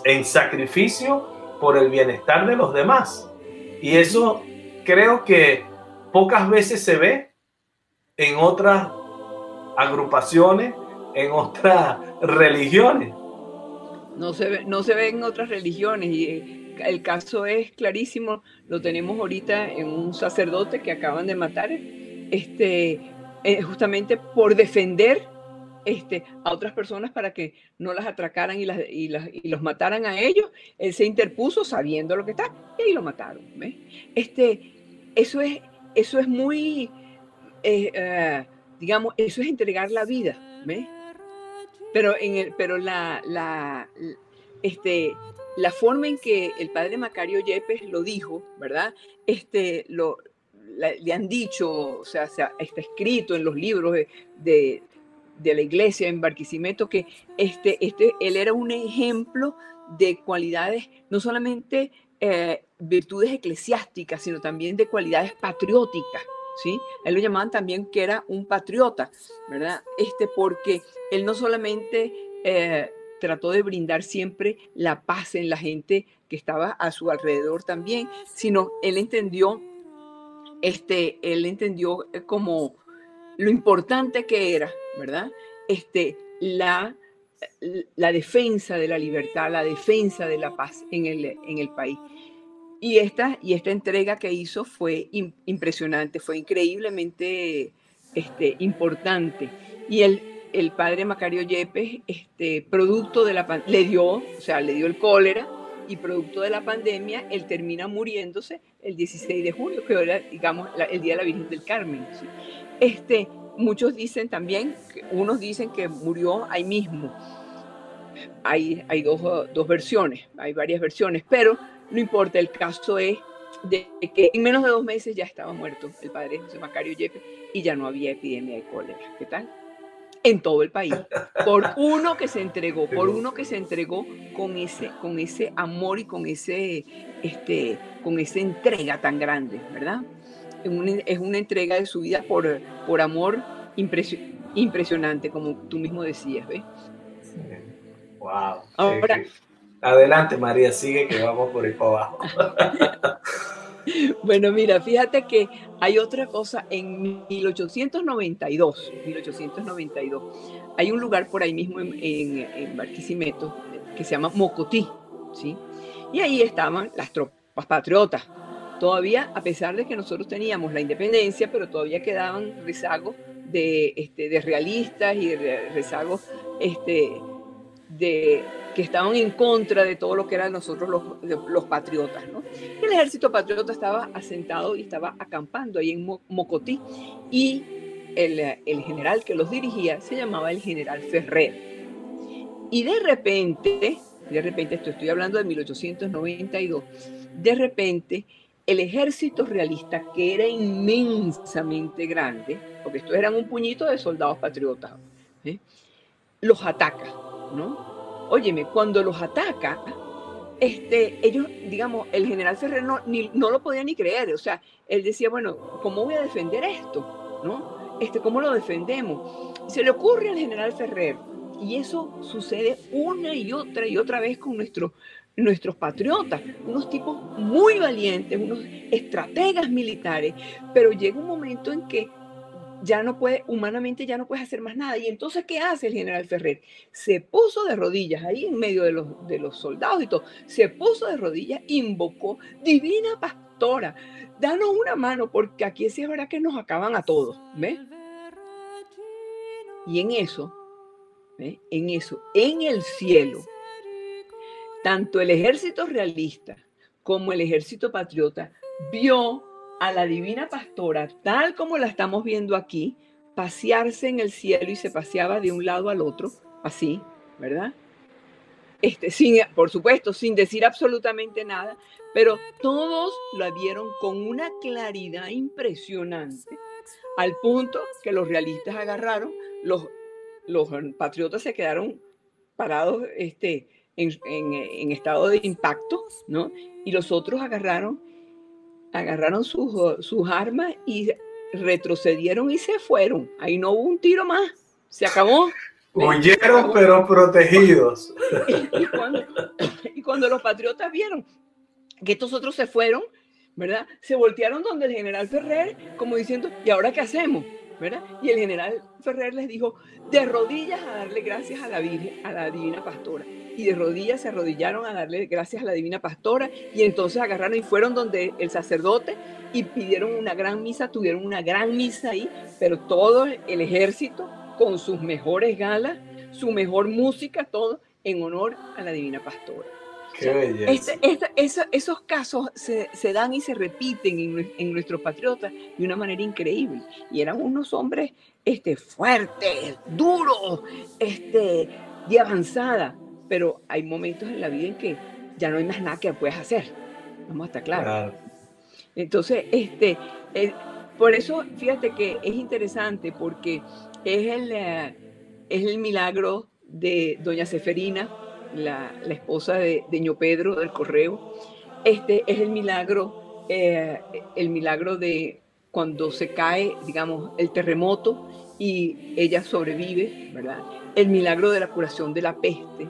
Speaker 1: en sacrificio por el bienestar de los demás. Y eso creo que pocas veces se ve en otras agrupaciones, en otras religiones.
Speaker 2: No se ve en otras religiones, y el caso es clarísimo, lo tenemos ahorita en un sacerdote que acaban de matar, justamente por defender a otras personas para que no las atracaran y los mataran a ellos. Él se interpuso sabiendo lo que está y ahí lo mataron. ¿Ves? Eso es muy, digamos, eso es entregar la vida. ¿Ves? Pero la forma en que el padre Macario Yepes lo dijo, ¿verdad? Le han dicho, o sea, está escrito en los libros de la iglesia en Barquisimeto que él era un ejemplo de cualidades, no solamente virtudes eclesiásticas, sino también de cualidades patrióticas, ¿sí? Él lo llamaban también que era un patriota, ¿verdad? Porque él no solamente trató de brindar siempre la paz en la gente que estaba a su alrededor también, sino él entendió como lo importante que era, ¿verdad? La defensa de la libertad, la defensa de la paz en el país. Y esta entrega que hizo fue impresionante, fue increíblemente importante. Y el padre Macario Yepes, producto de le dio el cólera, y producto de la pandemia, él termina muriéndose el 16 de junio, que era, digamos, el Día de la Virgen del Carmen, ¿sí? Muchos dicen también, unos dicen que murió ahí mismo. Hay dos versiones, hay varias versiones, pero no importa, el caso es de que en menos de 2 meses ya estaba muerto el padre José Macario Yepes y ya no había epidemia de cólera. ¿Qué tal? En todo el país, por uno que se entregó con ese amor y con esa entrega tan grande, ¿verdad? Es una entrega de su vida por amor impresionante, como tú mismo decías, ¿ves?
Speaker 1: Wow.
Speaker 2: Ahora,
Speaker 1: adelante, María, sigue que vamos por ahí para abajo.
Speaker 2: Bueno, mira, fíjate que hay otra cosa. En 1892, hay un lugar por ahí mismo en Barquisimeto que se llama Mocotí, ¿sí? Y ahí estaban las tropas patriotas. Todavía, a pesar de que nosotros teníamos la independencia, pero todavía quedaban rezagos de realistas y rezagos que estaban en contra de todo lo que eran nosotros los patriotas, ¿no? Y el ejército patriota estaba asentado y estaba acampando ahí en Mocotí. Y el general que los dirigía se llamaba el general Ferrer. Y de repente, esto estoy hablando de 1892, de repente el ejército realista, que era inmensamente grande, porque estos eran un puñito de soldados patriotas, los ataca, ¿no? Óyeme, cuando los ataca, ellos, digamos, el general Ferrer no lo podía ni creer, o sea, él decía, bueno, ¿cómo voy a defender esto? ¿No? ¿Cómo lo defendemos? Se le ocurre al general Ferrer, y eso sucede una y otra vez con nuestros patriotas, unos tipos muy valientes, unos estrategas militares, pero llega un momento en que humanamente ya no puedes hacer más nada. Y entonces, ¿qué hace el general Ferrer? Se puso de rodillas ahí en medio de los soldados y todo, se puso de rodillas, invocó: Divina Pastora, danos una mano, porque aquí sí es verdad que nos acaban a todos, ¿ves? Y en eso, en el cielo, tanto el ejército realista como el ejército patriota vio a la Divina Pastora, tal como la estamos viendo aquí, pasearse en el cielo, y se paseaba de un lado al otro, así, ¿verdad? Por supuesto, sin decir absolutamente nada, pero todos la vieron con una claridad impresionante, al punto que los realistas agarraron, los patriotas se quedaron parados en estado de impacto, ¿no? Y los otros agarraron sus armas y retrocedieron y se fueron. Ahí no hubo un tiro más, se acabó.
Speaker 1: Huyeron, pero protegidos.
Speaker 2: Y cuando los patriotas vieron que estos otros se fueron, ¿verdad? Se voltearon donde el general Ferrer, como diciendo, ¿y ahora qué hacemos? ¿Verdad? Y el general Ferrer les dijo, de rodillas a darle gracias a la Virgen, a la Divina Pastora. Y de rodillas se arrodillaron a darle gracias a la Divina Pastora, y entonces agarraron y fueron donde el sacerdote y pidieron una gran misa, tuvieron una gran misa ahí, pero todo el ejército con sus mejores galas, su mejor música, todo en honor a la Divina Pastora.
Speaker 1: Qué belleza.
Speaker 2: Esos casos se dan y se repiten en nuestros patriotas de una manera increíble. Y eran unos hombres fuertes, duros, de avanzada. Pero hay momentos en la vida en que ya no hay más nada que puedas hacer. Vamos a estar claros. Claro. Entonces, por eso, fíjate que es interesante, porque es el milagro de doña Seferina, la esposa de Ño Pedro del Correo. Es el milagro de cuando se cae, digamos, el terremoto y ella sobrevive, ¿verdad? El milagro de la curación de la peste,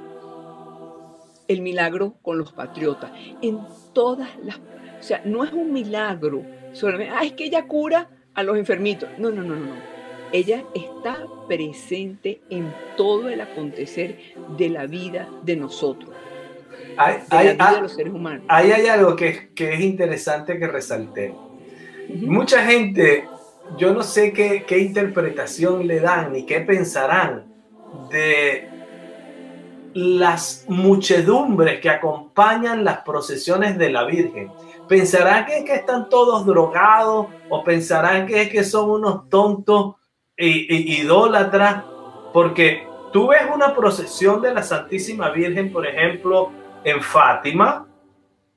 Speaker 2: el milagro con los patriotas, en todas las... O sea, no es un milagro solamente, es que ella cura a los enfermitos. No. Ella está presente en todo el acontecer de la vida de nosotros, de los seres humanos.
Speaker 1: Ahí hay algo que es interesante que resalté. Mucha gente, yo no sé qué interpretación le dan ni qué pensarán de las muchedumbres que acompañan las procesiones de la Virgen. ¿Pensarán que están todos drogados o pensarán que son unos tontos idólatras? Porque tú ves una procesión de la Santísima Virgen, por ejemplo, en Fátima,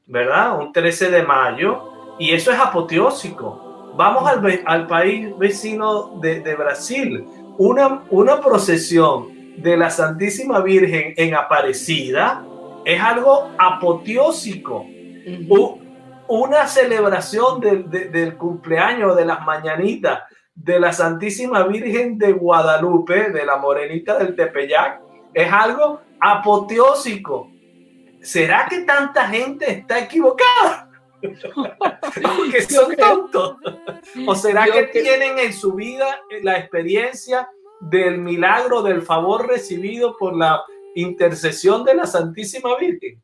Speaker 1: ¿verdad? Un 13 de mayo, y eso es apoteósico. Vamos al país vecino de Brasil, una procesión de la Santísima Virgen en Aparecida es algo apoteósico. Una celebración del cumpleaños, de las mañanitas de la Santísima Virgen de Guadalupe, de la Morenita del Tepeyac, es algo apoteósico. ¿Será que tanta gente está equivocada? Porque son tontos. ¿O será que tienen en su vida la experiencia del milagro, del favor recibido por la intercesión de la Santísima Virgen?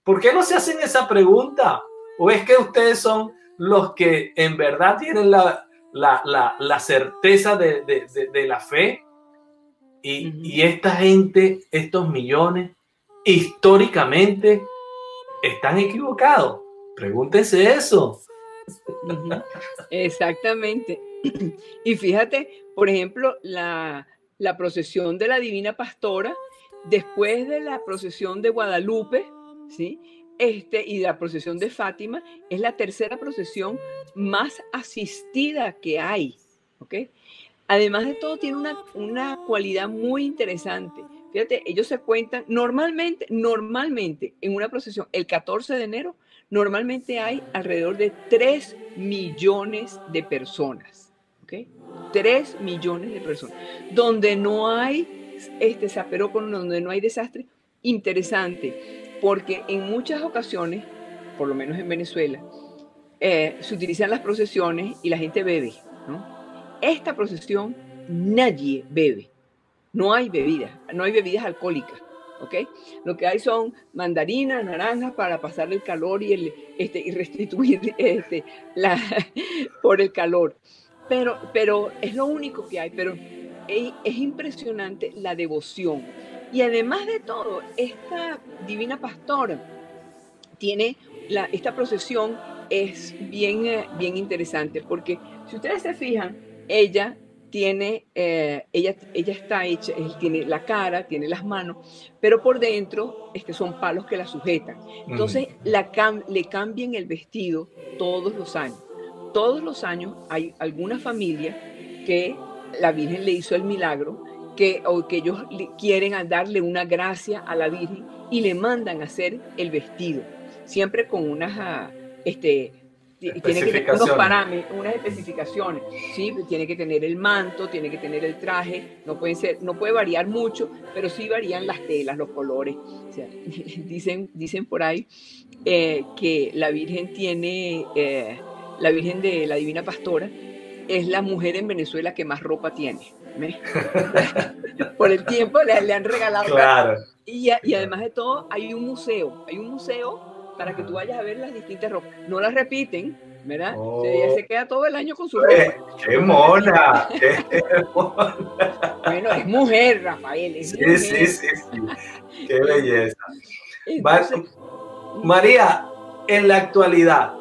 Speaker 1: ¿Por qué no se hacen esa pregunta? ¿O es que ustedes son los que en verdad tienen la certeza de la fe? Y esta gente, estos millones, históricamente están equivocados. Pregúntense eso.
Speaker 2: Exactamente. Y fíjate, por ejemplo, la procesión de la Divina Pastora, después de la procesión de Guadalupe, ¿sí? Y la procesión de Fátima, es la tercera procesión más asistida que hay, ¿ok? Además de todo, tiene una cualidad muy interesante. Fíjate, ellos se cuentan, normalmente, en una procesión, el 14 de enero, normalmente hay alrededor de 3 millones de personas, ¿ok? 3 millones de personas, donde no hay zaperócono, donde no hay desastre. Interesante, porque en muchas ocasiones, por lo menos en Venezuela, se utilizan las procesiones y la gente bebe, ¿no? Esta procesión nadie bebe, no hay bebidas alcohólicas, ¿ok? Lo que hay son mandarinas, naranjas para pasar el calor y restituir por el calor. Pero es lo único que hay, pero es impresionante la devoción. Y además de todo, esta Divina Pastora tiene esta procesión es bien interesante, porque si ustedes se fijan, ella está hecha, tiene la cara, tiene las manos, pero por dentro son palos que la sujetan. Entonces le cambian el vestido todos los años. Todos los años hay alguna familia que la Virgen le hizo el milagro, o que ellos quieren darle una gracia a la Virgen y le mandan a hacer el vestido, siempre con unas tiene que tener unos parámetros, unas especificaciones, ¿sí? Tiene que tener el manto, tiene que tener el traje, no puede variar mucho, pero sí varían las telas, los colores. O sea, dicen por ahí que la Virgen la Virgen de la Divina Pastora es la mujer en Venezuela que más ropa tiene. Por el tiempo le han regalado.
Speaker 1: Claro.
Speaker 2: Y además de todo, hay un museo para que tú vayas a ver las distintas ropas. No las repiten, ¿verdad?
Speaker 1: Oh.
Speaker 2: Ella se queda todo el año con su ropa.
Speaker 1: ¡Qué mona! ¡Qué mona!
Speaker 2: Bueno, es mujer, Rafael, es mujer.
Speaker 1: Sí. ¡Qué belleza! Entonces, María, en la actualidad,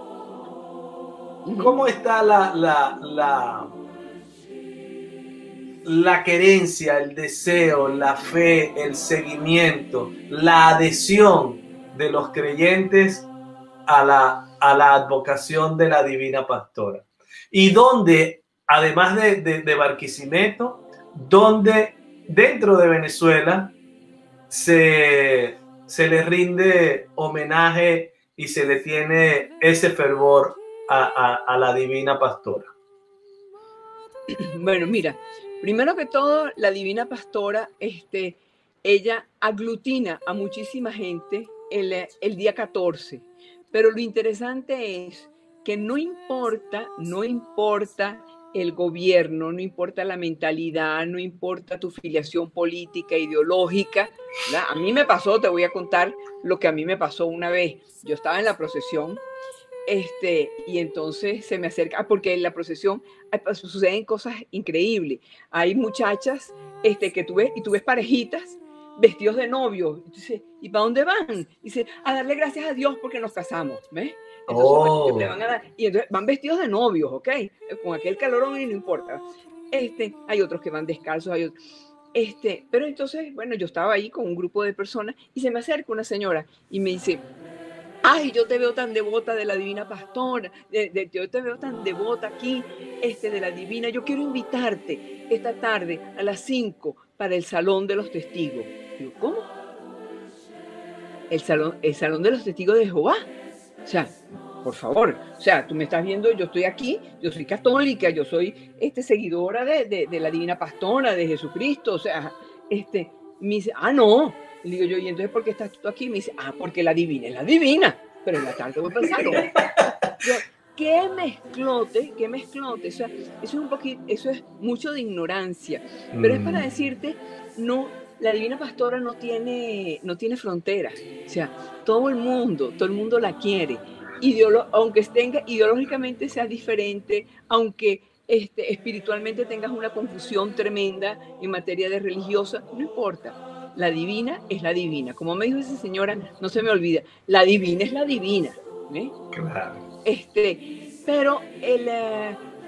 Speaker 1: ¿cómo está la querencia, el deseo, la fe, el seguimiento, la adhesión de los creyentes a la advocación de la Divina Pastora? Y donde, además de Barquisimeto, donde dentro de Venezuela se le rinde homenaje y se le tiene ese fervor a la Divina Pastora.
Speaker 2: Bueno, mira, primero que todo, la Divina Pastora, ella aglutina a muchísima gente el día 14, pero lo interesante es que no importa el gobierno, no importa la mentalidad, no importa tu filiación política, ideológica, ¿verdad? A mí me pasó, te voy a contar lo que a mí me pasó una vez. Yo estaba en la procesión, y entonces se me acerca, porque en la procesión suceden cosas increíbles. Hay muchachas que tú ves parejitas vestidos de novios. Entonces, ¿y para dónde van? Dice, a darle gracias a Dios porque nos casamos, ¿ves? Entonces, le van a dar, y entonces van vestidos de novios, ¿ok? Con aquel calorón y no importa. Hay otros que van descalzos, hay otros. Pero entonces, bueno, yo estaba ahí con un grupo de personas y se me acerca una señora y me dice, ay, yo te veo tan devota de la Divina Pastora, yo te veo tan devota aquí, de la Divina, yo quiero invitarte esta tarde a las 5 para el Salón de los Testigos. Digo, ¿cómo? El salón de los Testigos de Jehová. O sea, por favor, o sea, tú me estás viendo, yo estoy aquí, yo soy católica, yo soy seguidora de la Divina Pastora, de Jesucristo, o sea, me dice, no. Le digo yo, ¿y entonces por qué estás tú aquí? Me dice, porque la Divina es la Divina, pero en la tarde voy para el salón. ¿Qué mezclote? O sea, eso es mucho de ignorancia, pero es para decirte, no, la Divina Pastora no tiene fronteras, o sea, todo el mundo la quiere, aunque ideológicamente sea diferente, aunque espiritualmente tengas una confusión tremenda en materia de religiosa, no importa. La Divina es la Divina. Como me dijo esa señora, no se me olvida, la Divina es la Divina. ¿Eh?
Speaker 1: Claro.
Speaker 2: Pero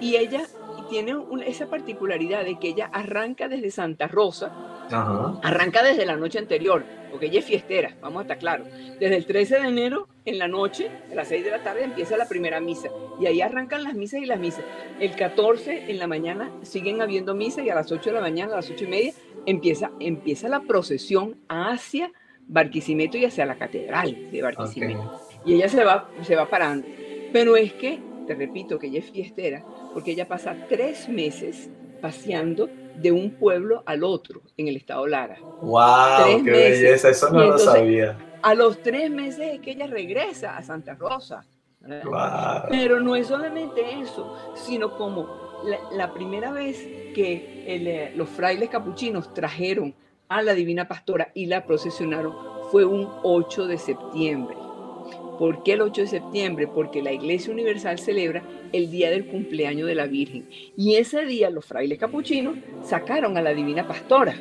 Speaker 2: y ella tiene esa particularidad de que ella arranca desde Santa Rosa,
Speaker 1: Ajá.
Speaker 2: arranca desde la noche anterior, porque ella es fiestera, vamos a estar claros. Desde el 13 de enero, en la noche, a las 6 de la tarde, empieza la primera misa. Y ahí arrancan las misas y las misas. El 14 en la mañana siguen habiendo misas y a las 8 de la mañana, a las 8:30, empieza la procesión hacia Barquisimeto y hacia la catedral de Barquisimeto.
Speaker 1: Okay.
Speaker 2: Y ella se va parando. Pero es que, te repito, que ella es fiestera, porque ella pasa 3 meses paseando de un pueblo al otro en el estado Lara.
Speaker 1: ¡Wow!
Speaker 2: 3
Speaker 1: ¡Qué
Speaker 2: meses.
Speaker 1: belleza! Eso no lo sabía.
Speaker 2: A los 3 meses es que ella regresa a Santa Rosa.
Speaker 1: Wow.
Speaker 2: Pero no es solamente eso, sino como la primera vez que los frailes capuchinos trajeron a la Divina Pastora y la procesionaron fue un 8 de septiembre. ¿Por qué el 8 de septiembre? Porque la Iglesia Universal celebra el día del cumpleaños de la Virgen. Y ese día los frailes capuchinos sacaron a la Divina Pastora,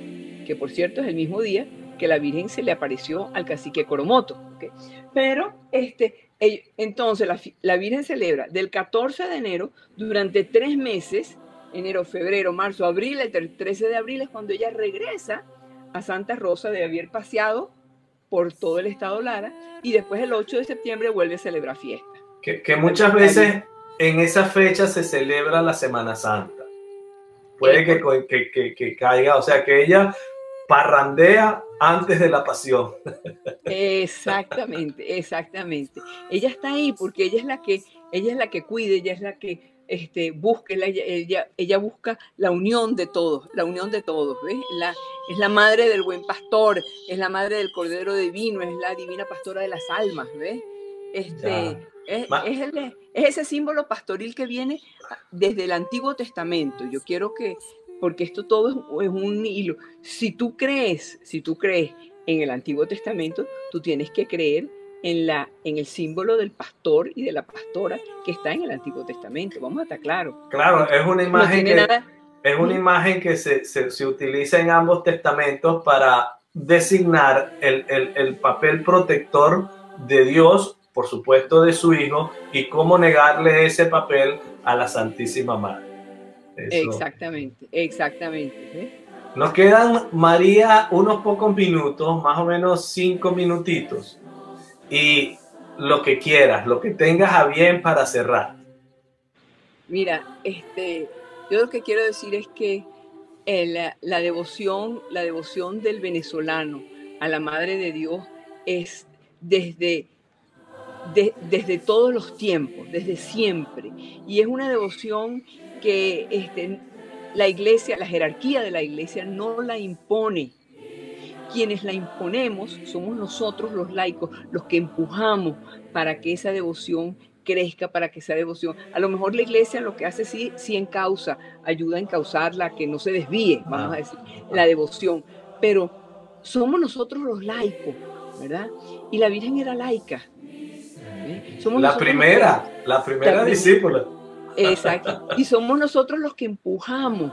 Speaker 2: que por cierto es el mismo día que la Virgen se le apareció al cacique Coromoto. ¿Okay? Pero entonces la Virgen celebra del 14 de enero durante 3 meses, enero, febrero, marzo, abril. El 13 de abril es cuando ella regresa a Santa Rosa de haber paseado por todo el estado Lara, y después el 8 de septiembre vuelve a celebrar fiesta.
Speaker 1: Que muchas veces en esa fecha se celebra la Semana Santa. Puede que caiga, o sea, que ella parrandea antes de la pasión.
Speaker 2: Exactamente, exactamente. Ella está ahí porque ella es la que cuida, ella es la que busca, ella busca la unión de todos, ¿ves? Es la madre del buen pastor, es la madre del Cordero Divino, es la Divina Pastora de las almas, ¿ves? Es ese símbolo pastoril que viene desde el Antiguo Testamento. Yo quiero porque esto todo es un hilo. Si tú crees en el Antiguo Testamento, tú tienes que creer en el símbolo del pastor y de la pastora que está en el Antiguo Testamento. Vamos a estar claros.
Speaker 1: Claro, es una imagen imagen que se utiliza en ambos testamentos para designar el papel protector de Dios, por supuesto de su Hijo, y cómo negarle ese papel a la Santísima Madre. Eso.
Speaker 2: Exactamente.
Speaker 1: Nos quedan, María, unos pocos minutos, más o menos 5 minutitos. Y lo que quieras, lo que tengas a bien para cerrar.
Speaker 2: Mira, yo lo que quiero decir es que la devoción del venezolano a la Madre de Dios es desde todos los tiempos, desde siempre. Y es una devoción que la Iglesia, la jerarquía de la Iglesia no la impone. Quienes la imponemos somos nosotros los laicos, los que empujamos para que esa devoción crezca, para que esa devoción, a lo mejor la Iglesia lo que hace sí ayuda a encauzarla, que no se desvíe, vamos a decir, la devoción, pero somos nosotros los laicos, ¿verdad? Y la Virgen era laica. Somos
Speaker 1: la primera discípula.
Speaker 2: Exacto, y somos nosotros los que empujamos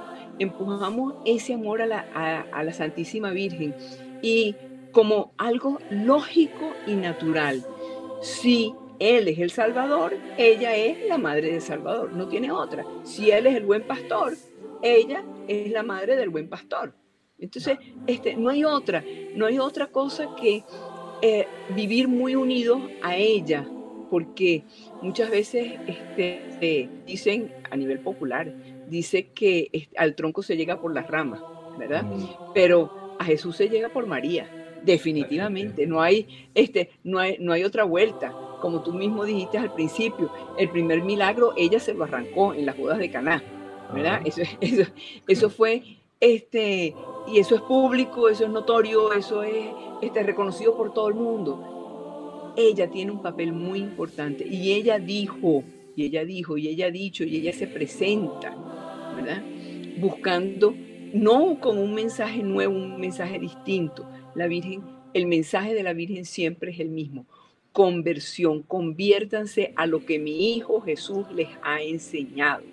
Speaker 2: ese amor a la Santísima Virgen, y como algo lógico y natural. Si Él es el Salvador, ella es la madre del Salvador, no tiene otra. Si Él es el buen pastor, ella es la madre del buen pastor. Entonces, no hay otra cosa que vivir muy unidos a ella, porque muchas veces dicen a nivel popular, dice que al tronco se llega por las ramas, ¿verdad? Pero a Jesús se llega por María, definitivamente. No hay otra vuelta. Como tú mismo dijiste al principio, el primer milagro ella se lo arrancó en las bodas de Caná, ¿verdad? Eso fue, y eso es público, eso es notorio, eso es reconocido por todo el mundo. Ella tiene un papel muy importante, y ella dijo, y ella ha dicho, y ella se presenta, ¿verdad? Buscando, no con un mensaje nuevo, un mensaje distinto. La Virgen, el mensaje de la Virgen siempre es el mismo: conversión, conviértanse a lo que mi Hijo Jesús les ha enseñado.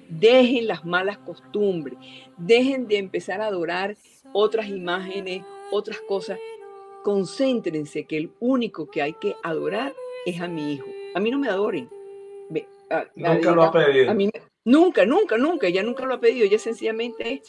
Speaker 2: Dejen las malas costumbres, dejen de empezar a adorar otras imágenes, otras cosas. Concéntrense que el único que hay que adorar es a mi Hijo. A mí no me adoren.
Speaker 1: Nunca lo ha pedido.
Speaker 2: Nunca, nunca, nunca, ella nunca lo ha pedido, ella sencillamente,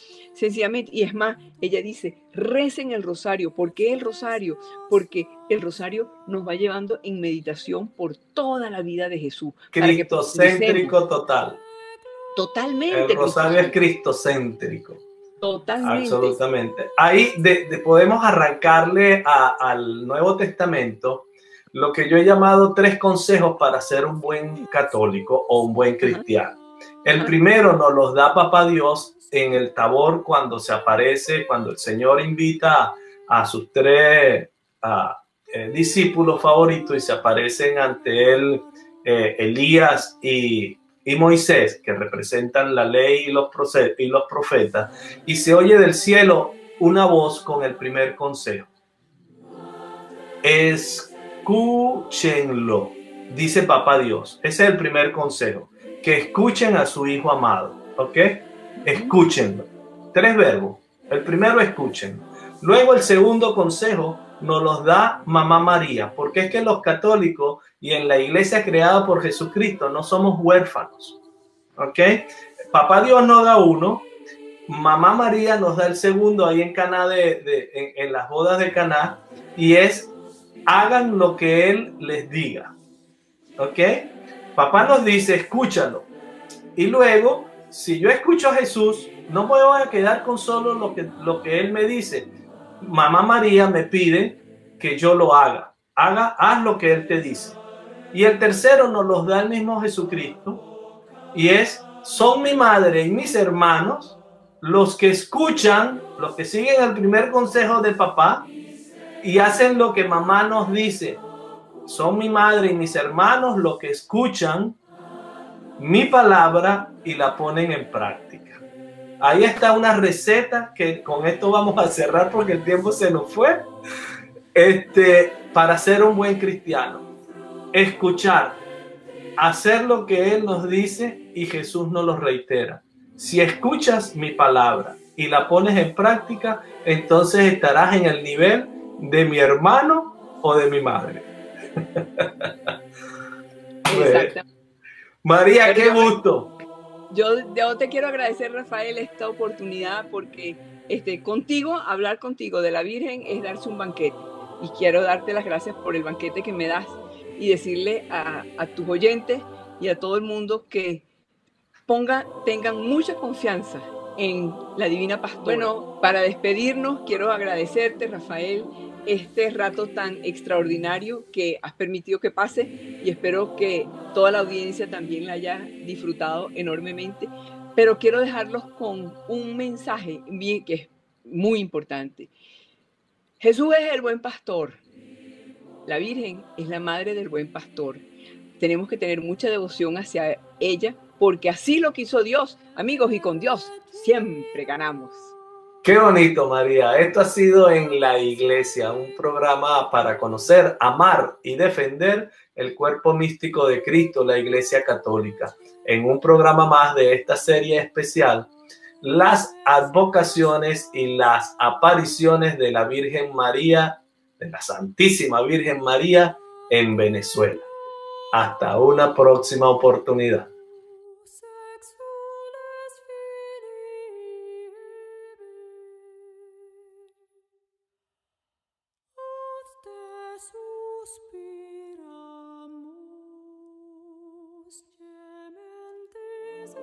Speaker 2: y es más, ella dice, recen el rosario. ¿Por qué el rosario? Porque el rosario nos va llevando en meditación por toda la vida de Jesús, para que profundicemos.
Speaker 1: Cristocéntrico total. El
Speaker 2: Totalmente
Speaker 1: rosario es
Speaker 2: cristocéntrico.
Speaker 1: cristocéntrico.
Speaker 2: Totalmente.
Speaker 1: Absolutamente. Ahí podemos arrancarle al Nuevo Testamento lo que yo he llamado 3 consejos para ser un buen católico o un buen cristiano. El primero nos los da Papá Dios en el Tabor cuando se aparece, cuando el Señor invita a sus 3 discípulos favoritos y se aparecen ante él Elías y Moisés, que representan la ley y los profetas, y se oye del cielo una voz con el primer consejo. Escúchenlo, dice Papá Dios. Ese es el primer consejo, que escuchen a su Hijo amado, ¿ok? Escúchenlo. 3 verbos. El primero, escuchen. Luego el segundo consejo nos los da Mamá María, porque es que los católicos y en la iglesia creada por Jesucristo no somos huérfanos, ¿ok? Papá Dios nos da uno, Mamá María nos da el segundo ahí en Caná, en las bodas de Caná, y es hagan lo que Él les diga, ¿ok? Papá nos dice, escúchalo, y luego, si yo escucho a Jesús, no me voy a quedar con solo lo que Él me dice. Mamá María me pide que yo lo haga. Haz lo que Él te dice. Y el tercero nos los da el mismo Jesucristo, y es, son mi madre y mis hermanos los que escuchan, los que siguen el primer consejo de papá y hacen lo que mamá nos dice. Son mi madre y mis hermanos los que escuchan mi palabra y la ponen en práctica. Ahí está una receta que con esto vamos a cerrar porque el tiempo se nos fue. Para ser un buen cristiano, escuchar, hacer lo que Él nos dice y Jesús nos lo reitera. Si escuchas mi palabra y la pones en práctica, entonces estarás en el nivel de mi hermano o de mi madre.
Speaker 2: Exactamente.
Speaker 1: María, qué gusto.
Speaker 2: Yo te quiero agradecer, Rafael, esta oportunidad porque hablar contigo de la Virgen es darse un banquete. Y quiero darte las gracias por el banquete que me das y decirle a tus oyentes y a todo el mundo que tengan mucha confianza en la Divina Pastora. Bueno, para despedirnos, quiero agradecerte, Rafael, este rato tan extraordinario que has permitido que pase y espero que toda la audiencia también la haya disfrutado enormemente. Pero quiero dejarlos con un mensaje que es muy importante. Jesús es el buen pastor. La Virgen es la madre del buen pastor. Tenemos que tener mucha devoción hacia ella porque así lo quiso Dios, amigos, y con Dios siempre ganamos.
Speaker 1: Qué bonito, María. Esto ha sido En la Iglesia, un programa para conocer, amar y defender el cuerpo místico de Cristo, la Iglesia Católica. En un programa más de esta serie especial, las advocaciones y las apariciones de la Virgen María, de la Santísima Virgen María en Venezuela. Hasta una próxima oportunidad.
Speaker 4: Suspiramos, gementes